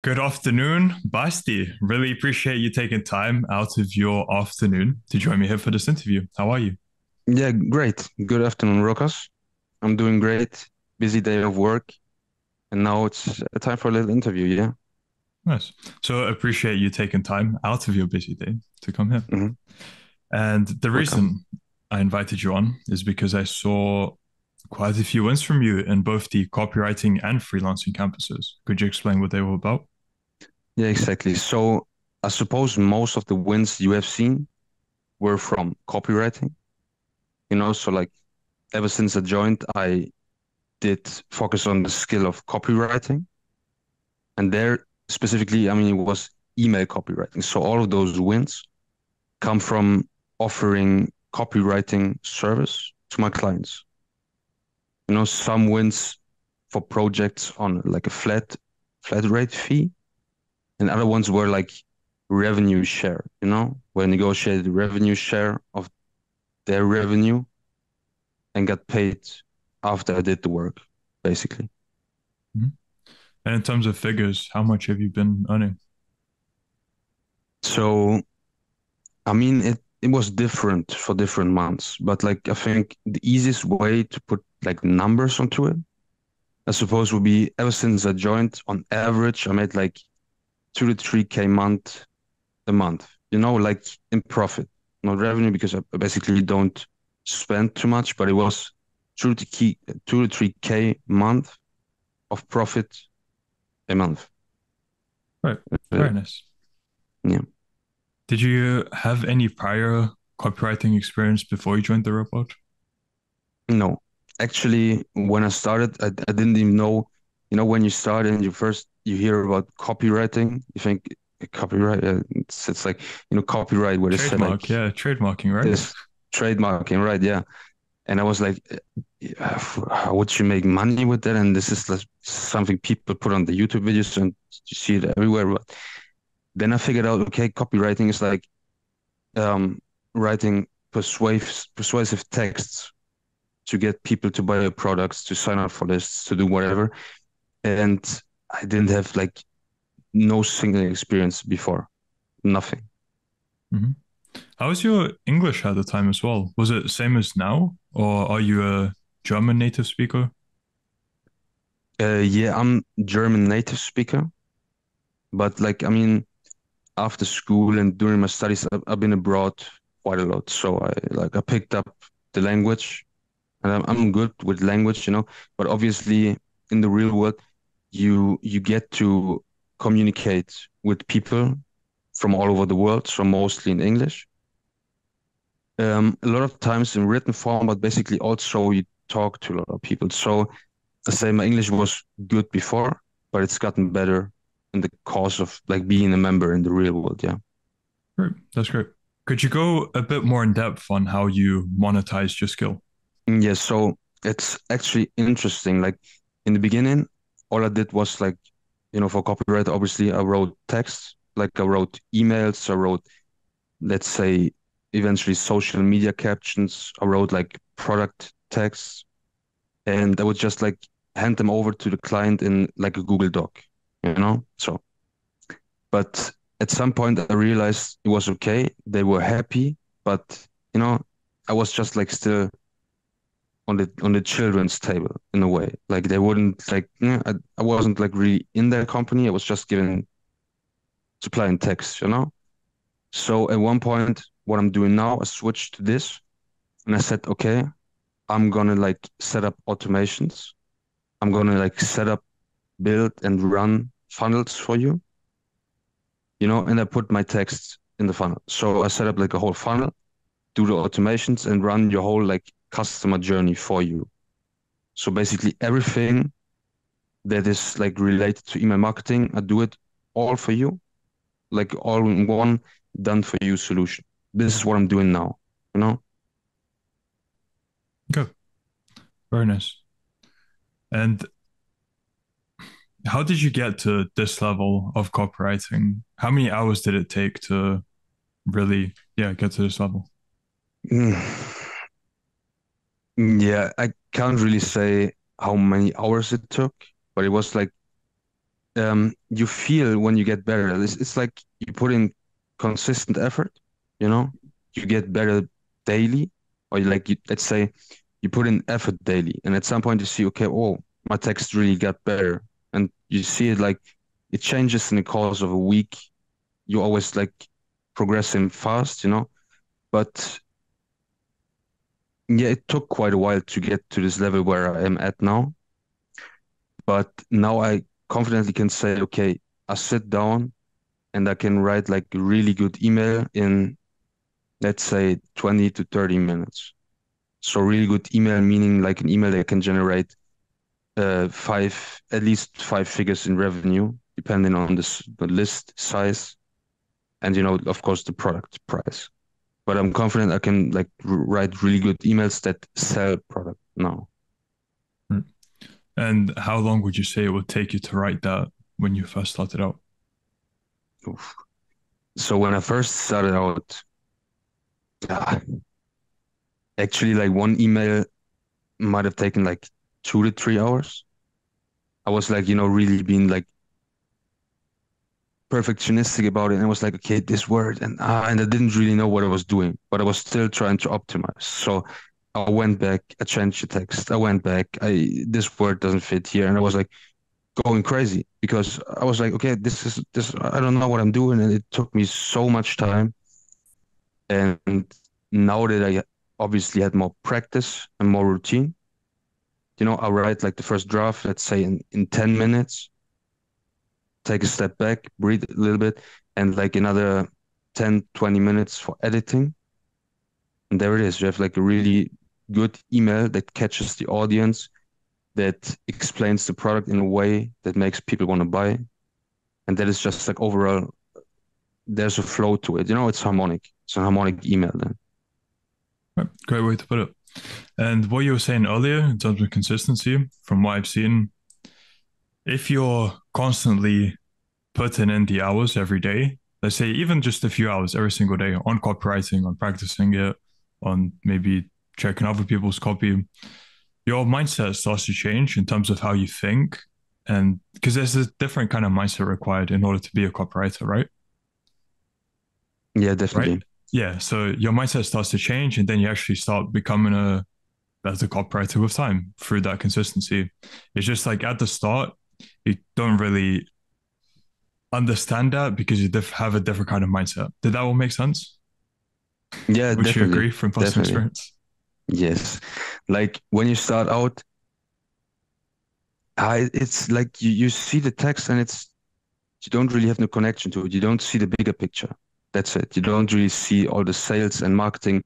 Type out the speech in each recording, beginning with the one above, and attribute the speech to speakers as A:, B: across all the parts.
A: Good afternoon, Basti. Really appreciate you taking time out of your afternoon to join me here for this interview. How are you?
B: Yeah, great. Good afternoon, Rokas. I'm doing great. Busy day of work, and now it's time for a little interview. Yeah.
A: Nice. So appreciate you taking time out of your busy day to come here.
B: hmm
A: And the
B: Welcome.
A: reason I invited you on is because I saw quite a few wins from you in both the copywriting and freelancing campuses. Could you explain what they were about?
B: Yeah, exactly. So I suppose most of the wins you have seen were from copywriting. So like ever since I joined, I did focus on the skill of copywriting, and there specifically, it was email copywriting. So all of those wins come from offering copywriting service to my clients. Some wins for projects on like a flat rate fee, and other ones were like revenue share, where I negotiated the revenue share of their revenue and got paid after I did the work, basically.
A: Mhm. And in terms of figures, how much have you been earning?
B: So, it was different for different months, but like I think the easiest way to put like numbers onto it, I suppose would be ever since I joined, on average, I made like 2 to 3K a month, like in profit, not revenue, because I basically don't spend too much, but it was 2 to 3K month of profit a month.
A: Right.
B: Uh,
A: Very nice.
B: yeah.
A: Did you have any prior copywriting experience before you joined the robot?
B: No, actually, when I started, I didn't even know, when you start and you hear about copywriting, you think copyright, it's like, copyright where they say like
A: Trademark, yeah, trademarking, right?
B: this trademarking, right? Yeah. And I was like, how would you make money with that? And this is like something people put on the YouTube videos and you see it everywhere. But then I figured out, okay, copywriting is like um, writing persuasive texts to get people to buy your products, to sign up for lists, to do whatever. And I didn't have like no single experience before, nothing.
A: Hmm. How was your English at the time as well? Was it same as now, or are you a German native speaker?
B: Yeah, I'm German native speaker, but like, after school and during my studies, I've been abroad quite a lot. So I picked up the language, and I'm good with language, But obviously, in the real world, you get to communicate with people from all over the world, so mostly in English. A lot of times in written form, but basically also you talk to a lot of people. So I say my English was good before, but it's gotten better in the course of like being a member in the real world. Yeah.
A: Great, that's great. Could you go a bit more in depth on how you monetized your skill?
B: Yeah, so it's actually interesting. Like in the beginning, all I did was like, for copyright, obviously I wrote text, like I wrote emails, I wrote, let's say, eventually social media captions, I wrote like product texts, and I would just like hand them over to the client in like a Google Doc, So, but at some point I realized it was okay. They were happy, but you know, I was just like still on the children's table in a way. Like they wouldn't like I wasn't like really in their company. I was just giving supply and text. So at one point, what I'm doing now, I switched to this and I said, okay, I'm gonna like set up automations. I'm gonna like set up, build and run funnels for you, and I put my text in the funnel. So I set up like a whole funnel, do the automations and run your whole like customer journey for you. So basically everything that is like related to email marketing. I do it all for you, like all in one done for you solution. This is what I'm doing now, you know?
A: Okay, very nice. And how did you get to this level of copywriting? How many hours did it take to really, yeah, get to this level?
B: Mm. Yeah, I can't really say how many hours it took, but it was like you feel when you get better. It's like you put in consistent effort, you know, you get better daily, or let's say you put in effort daily, and at some point you see, okay, oh, my text really got better, and you see it like it changes in the course of a week. You always like progressing fast, but yeah, it took quite a while to get to this level where I am at now. But now I confidently can say, okay, I sit down and I can write like a really good email in, let's say, 20 to 30 minutes. So really good email, meaning like an email that can generate at least five figures in revenue, depending on the list size and, of course, the product price. But I'm confident I can like write really good emails that sell product now.
A: Mm. And how long would you say it would take you to write that when you first started out?
B: Oof. So when I first started out, ah, actually like one email might have taken like 2 to 3 hours. I was like, really being like perfectionistic about it. And I was like, okay, this word, and I didn't really know what I was doing, but I was still trying to optimize. So I went back, I changed the text, I went back, this word doesn't fit here, and I was like going crazy because I was like, okay, this I don't know what I'm doing, and it took me so much time. And now that I obviously had more practice and more routine, I write like the first draft, let's say in 10 minutes, take a step back, breathe a little bit, and like another 10, 20 minutes for editing. And there it is. You have like a really good email that catches the audience, that explains the product in a way that makes people want to buy. And that is just like overall, there's a flow to it. It's harmonic. It's a harmonic email then.
A: Right. Great way to put it. And what you were saying earlier in terms of consistency, from what I've seen, if you're constantly putting in the hours every day, let's say even just a few hours every single day on copywriting, on practicing it, on maybe checking other people's copy, your mindset starts to change in terms of how you think. And because there's a different kind of mindset required in order to be a copywriter, right?
B: Yeah,
A: Right.
B: definitely.
A: Yeah. So your mindset starts to change, and then you actually start becoming a better copywriter with time through that consistency. It's just like at the start, you don't really understand that because you have a different kind of mindset. Did that all make sense?
B: Yeah,
A: Would you
B: definitely.
A: agree from personal
B: Definitely.
A: experience?
B: Yes. Like when you start out, it's like you see the text and you don't really have no connection to it. You don't see the bigger picture. That's it. You don't really see all the sales and marketing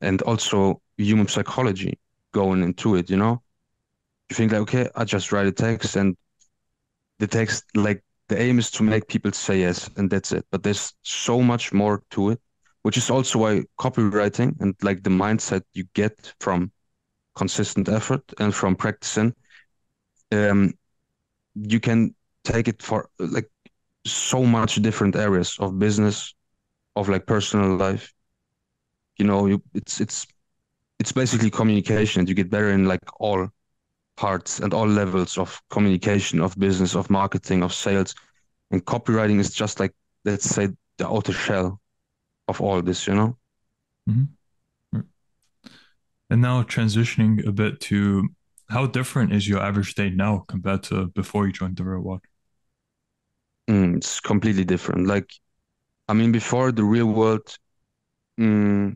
B: and also human psychology going into it, You think like, okay, I just write a text and the text, like the aim is to make people say yes, and that's it. But there's so much more to it, which is also why copywriting and like the mindset you get from consistent effort and from practicing, um, you can take it for like so much different areas of business, of like personal life. It's basically communication. You get better in like all parts and all levels of communication, of business, of marketing, of sales. And copywriting is just like, let's say, the outer shell of all this.
A: Mm-hmm. And now transitioning a bit to how different is your average day now compared to before you joined the real world?
B: It's completely different. Like, I mean, before the real world, mm,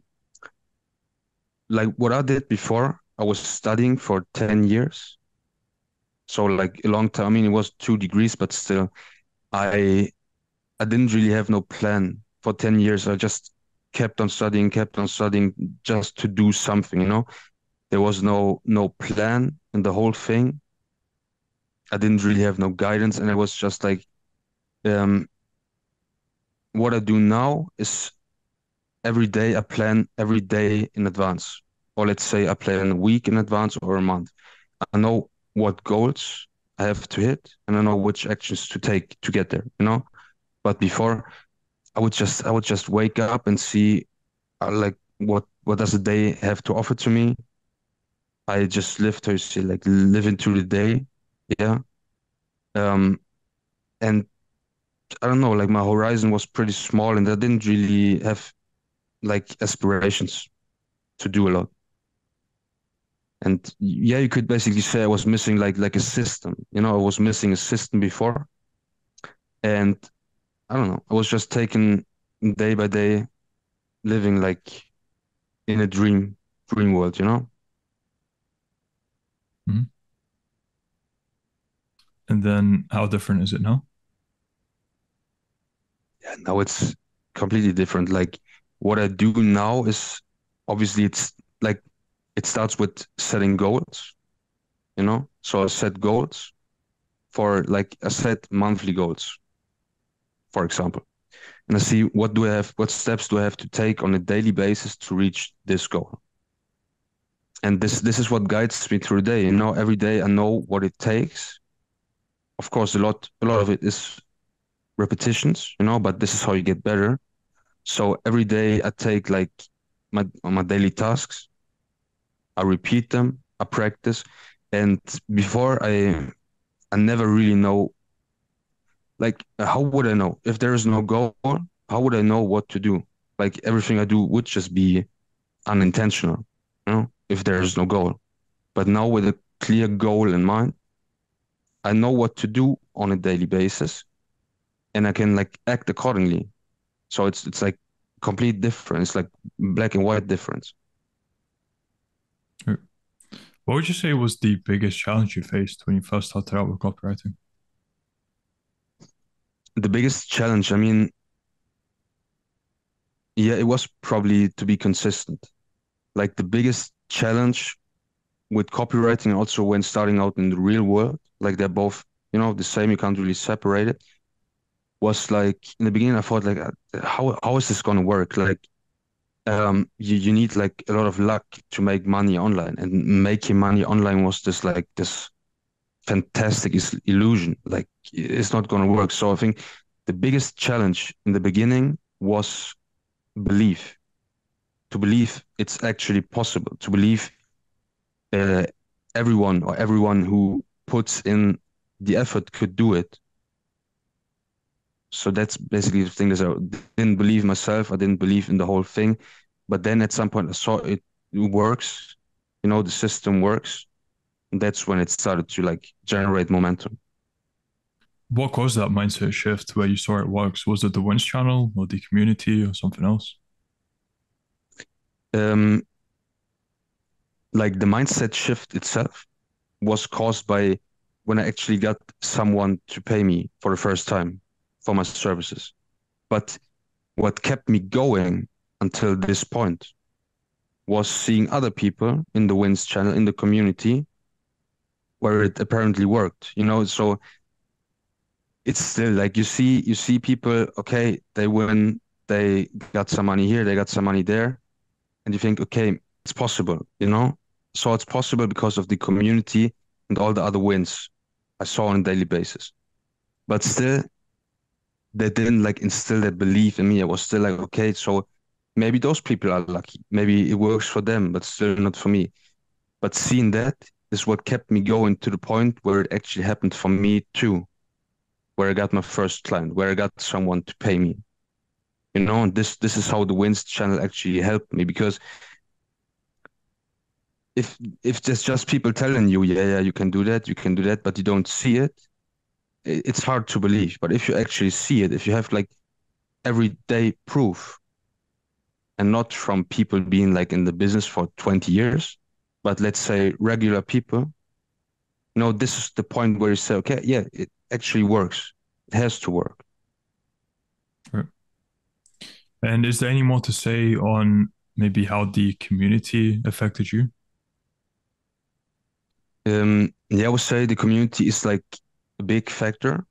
B: like what I did before, I was studying for 10 years. So like a long time. I mean, it was 2 degrees, but still, I I didn't really have no plan for 10 years. I just kept on studying just to do something. There was no plan in the whole thing. I didn't really have no guidance, and it was just like um what I do now is every day I plan every day in advance. Or let's say I plan a week in advance or a month. I know what goals I have to hit and I know which actions to take to get there. But before I would just wake up and see like what does the day have to offer to me. I just live to see like live into the day. Yeah. Um And I don't know, like my horizon was pretty small and I didn't really have like aspirations to do a lot. And yeah, you could basically say I was missing like a system. I was missing a system before. And I don't know, I was just taking day by day, living like in a dream world.
A: Mhm. And then how different is it now?
B: Yeah, now it's completely different. Like what I do now is obviously it's like it starts with setting goals. So I set goals for like I set monthly goals, for example. And I see what steps do I have to take on a daily basis to reach this goal. And this is what guides me through the day. Every day I know what it takes. Of course, a lot of it is repetitions, but this is how you get better. So every day I take like my daily tasks, I repeat them, I practice, and before I never really know like how would I know if there is no goal? How would I know what to do? Like everything I do would just be unintentional, if there is no goal. But now with a clear goal in mind, I know what to do on a daily basis and I can like act accordingly. So it's like complete difference, like black and white difference.
A: Or what would you say was the biggest challenge you faced when you first started out with copywriting?
B: The biggest challenge, I mean, yeah, it was probably to be consistent. Like the biggest challenge with copywriting, also when starting out in the real world, like they're both the same, you can't really separate it, was like in the beginning, I thought like, how is this gonna work? Like, you need like a lot of luck to make money online, and making money online was this like this fantastic illusion. Like, it's not gonna work. So I think the biggest challenge in the beginning was belief, to believe it's actually possible, to believe uh, everyone who puts in the effort could do it. So that's basically the thing is I didn't believe myself. I didn't believe in the whole thing. But then at some point I saw it works, the system works. And that's when it started to like generate momentum.
A: What caused that mindset shift where you saw it works? Was it the Wins channel or the community or something else?
B: Um, like the mindset shift itself was caused by when I actually got someone to pay me for the first time for my services. But what kept me going until this point was seeing other people in the Wins channel, in the community, where it apparently worked. So it's still like you see people, okay, they win, they got some money here, they got some money there, and you think, okay, it's possible. So it's possible because of the community and all the other wins I saw on a daily basis. But still, they didn't like instill that belief in me. I was still like, okay, so maybe those people are lucky. Maybe it works for them, but still not for me. But seeing that is what kept me going to the point where it actually happened for me too, where I got my first client, where I got someone to pay me. And this is how the Wins channel actually helped me, because if there's just people telling you, yeah, yeah, you can do that, but you don't see it, it's hard to believe. But if you actually see it, if you have like everyday proof, and not from people being like in the business for 20 years, but let's say regular people, this is the point where you say, okay, yeah, it actually works. It has to work.
A: Right. And is there any more to say on maybe how the community affected you?
B: Yeah, I would say the community is like a big factor.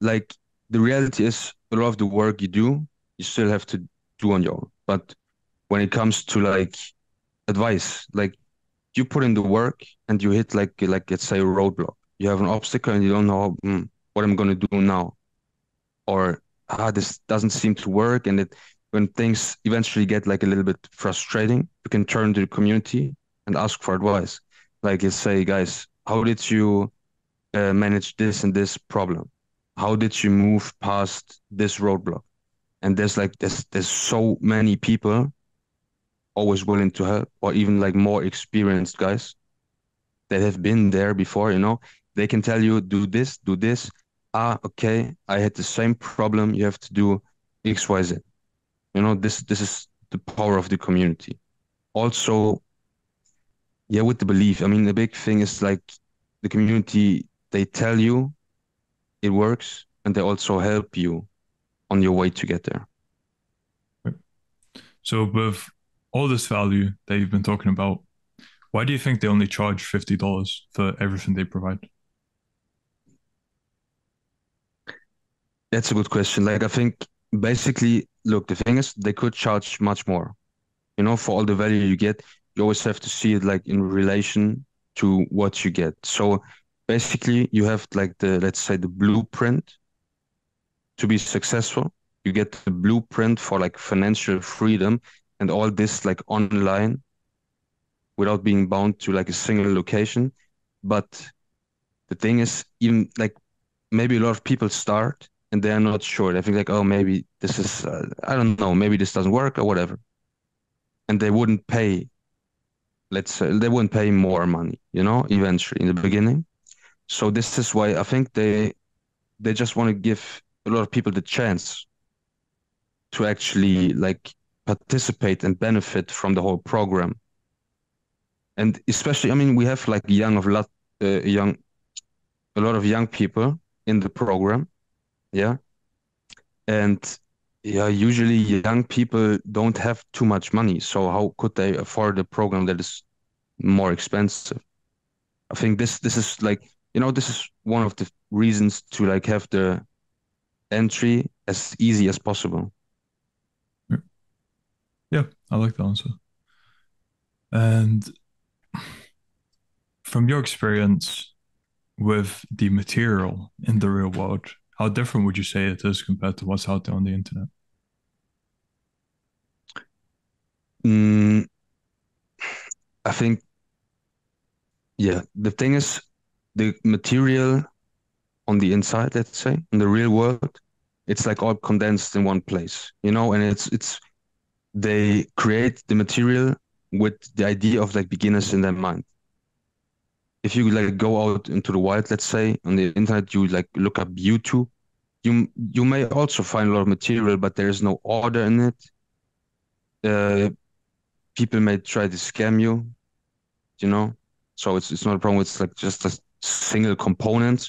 B: Like the reality is a lot of the work you do, you still have to do on your own. But when it comes to like advice, like you put in the work and you hit like let's say a roadblock. You have an obstacle and you don't know what I'm gonna do now, or this doesn't seem to work. And when things eventually get like a little bit frustrating, you can turn to the community and ask for advice. Like, let's say, guys, how did you manage this and this problem? How did you move past this roadblock? And there's so many people always willing to help, or even like more experienced guys that have been there before, you know. They can tell you, do this, do this. Ah, okay, I had the same problem. You have to do X, Y, Z. You know, this is the power of the community. Also, yeah, with the belief. I mean, the big thing is like the community, they tell you it works, and they also help you on your way to get there.
A: So with all this value that you've been talking about, why do you think they only charge $50 for everything they provide?
B: That's a good question. Like, I think basically, look, the thing is, they could charge much more. You know, for all the value you get, you always have to see it like in relation to what you get. So basically, you have like let's say, the blueprint to be successful. You get the blueprint for like financial freedom and all this like online without being bound to like a single location. But the thing is, even like maybe a lot of people start and they're not sure. They think like, oh, maybe this is, I don't know, maybe this doesn't work or whatever. And they wouldn't pay, let's say, they wouldn't pay more money, you know, eventually in the beginning. So this is why I think they just want to give a lot of people the chance to actually like participate and benefit from the whole program. And especially, I mean, we have like young, a lot of young people in the program. Yeah. And yeah, usually young people don't have too much money. So how could they afford a program that is more expensive? I think this is like, you know, this is one of the reasons to like have the entry as easy as possible.
A: Yeah, I like the answer. And from your experience with the material in the real world, how different would you say it is compared to what's out there on the internet?
B: Mm, I think, yeah, the thing is the material on the inside, let's say, in the real world, it's like all condensed in one place, you know, and it's they create the material with the idea of like beginners in their mind. If you like go out into the wild, let's say, on the internet, you like look up YouTube, you may also find a lot of material, but there is no order in it. Uh, People may try to scam you, you know. So it's not a problem. It's like just a single component.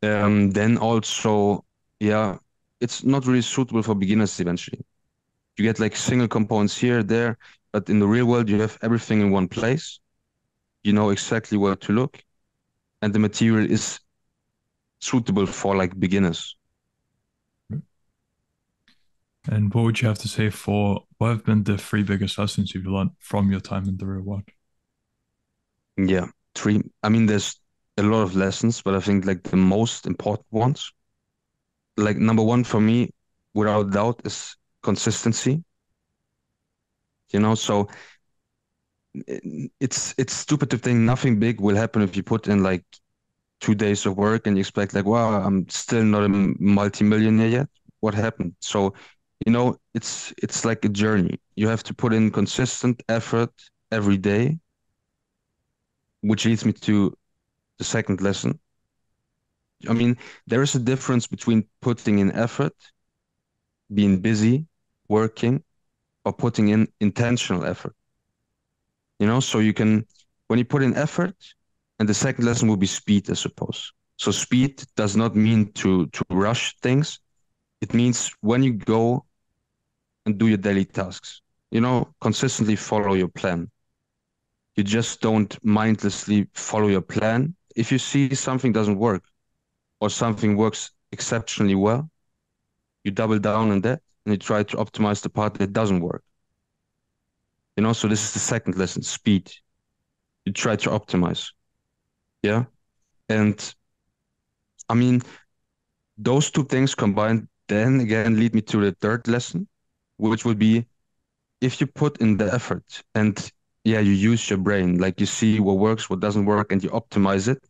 B: Then also, yeah, it's not really suitable for beginners eventually. You get like single components here, there, but in the real world, you have everything in one place. You know exactly where to look, and the material is suitable for like beginners.
A: And what would you have to say for what have been the three biggest lessons you've learned from your time in the real world?
B: Yeah, three. I mean, there's a lot of lessons, but I think like the most important ones, like number one for me, without doubt, is consistency. You know, so it's stupid to think nothing big will happen if you put in like 2 days of work and you expect like, wow, I'm still not a multimillionaire yet. What happened? So, you know, it's like a journey. You have to put in consistent effort every day, which leads me to the second lesson. I mean, there is a difference between putting in effort, being busy, working, or putting in intentional effort. You know, so you can, when you put in effort, and the second lesson will be speed, I suppose. So speed does not mean to rush things. It means when you go and do your daily tasks, you know, consistently follow your plan. You just don't mindlessly follow your plan. If you see something doesn't work or something works exceptionally well, you double down on that and you try to optimize the part that doesn't work. You know, so this is the second lesson, speed. You try to optimize. Yeah. And I mean, those two things combined then again lead me to the third lesson, which would be if you put in the effort and yeah, you use your brain, like you see what works, what doesn't work, and you optimize it,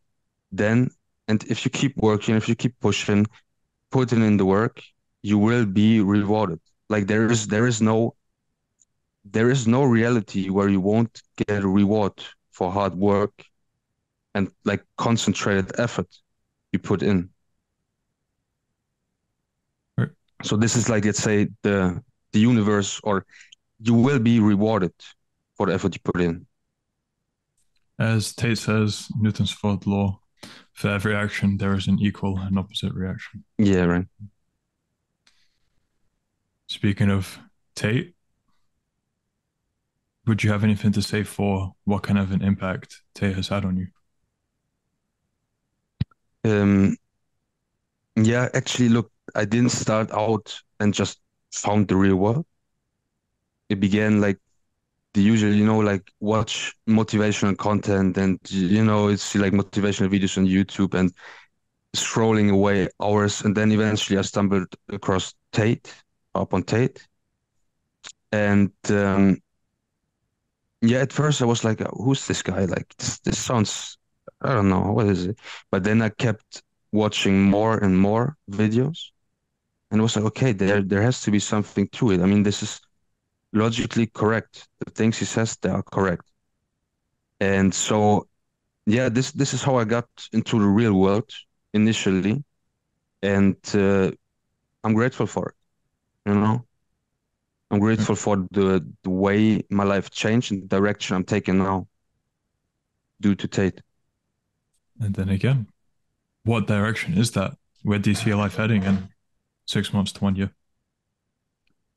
B: then And if you keep working, if you keep pushing, putting in the work, you will be rewarded. Like there is no reality where you won't get a reward for hard work and like concentrated effort you put in.
A: Right.
B: So this is like, let's say, the universe, or you will be rewarded for the effort you put in.
A: As Tate says, Newton's fourth law: for every action, there is an equal and opposite reaction.
B: Yeah, right.
A: Speaking of Tate, would you have anything to say for what kind of an impact Tate has had on you?
B: Um, yeah, actually, look, I didn't start out and just found the real world. It began like the usual, like watch motivational content and it's like motivational videos on YouTube and scrolling away hours, and then eventually I stumbled across Tate, up on Tate, and yeah, at first I was like, who's this guy? Like this sounds, I don't know, what is it? But then I kept watching more and more videos, and it was like, okay, there has to be something to it. I mean, this is logically correct. The things he says, they are correct. And so, yeah, this is how I got into the real world initially, and I'm grateful for it. You know, I'm grateful for the way my life changed and the direction I'm taking now due to Tate.
A: And then again, what direction is that? Where do you see your life heading in 6 months to 1 year?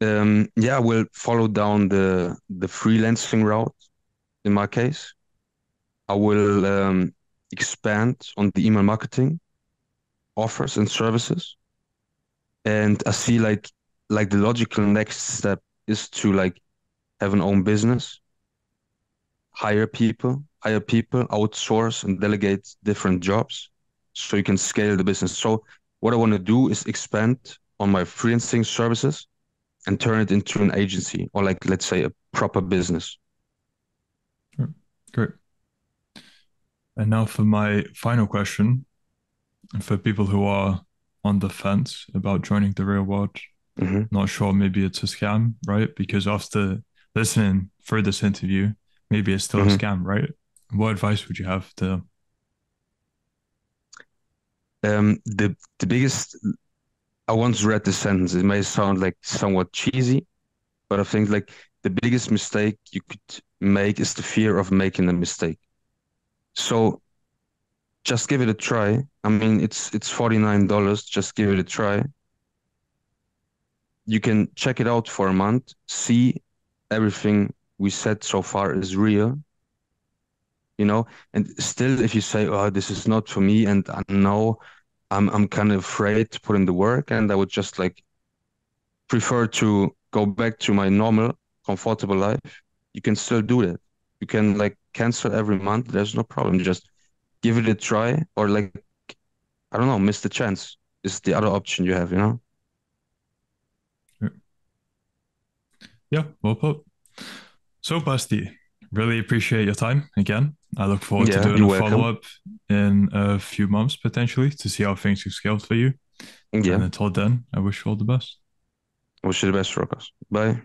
B: Yeah, I will follow down the freelancing route in my case. I will expand on the email marketing offers and services. And I see like the logical next step is to like have an own business, hire people, outsource and delegate different jobs so you can scale the business. So what I want to do is expand on my freelancing services and turn it into an agency, or like, let's say, a proper business.
A: Sure. Great. And now for my final question, for people who are on the fence about joining the real world,
B: Hmm.
A: not sure, maybe it's a scam, right? Because after listening through this interview, maybe it's still a
B: Hmm.
A: scam, right? What advice would you have to?
B: The biggest, I once read this sentence. It may sound like somewhat cheesy, but I think like the biggest mistake you could make is the fear of making a mistake. So just give it a try. I mean, it's $49. Just give it a try. You can check it out for a month, see everything we said so far is real, and still if you say, oh, this is not for me, and I know I'm kind of afraid to put in the work, and I would just like prefer to go back to my normal, comfortable life, you can still do that. You can like cancel every month. There's no problem. Just give it a try, or like, I don't know, miss the chance is the other option you have.
A: Yeah, well put. So, Basti, really appreciate your time again. I look forward to
B: Yeah,
A: doing
B: you're
A: a follow
B: welcome.
A: up in a few months potentially to see how things have scaled for you. And
B: Yeah,
A: until then, I wish you all the best.
B: wish you the best, Rokas. Bye.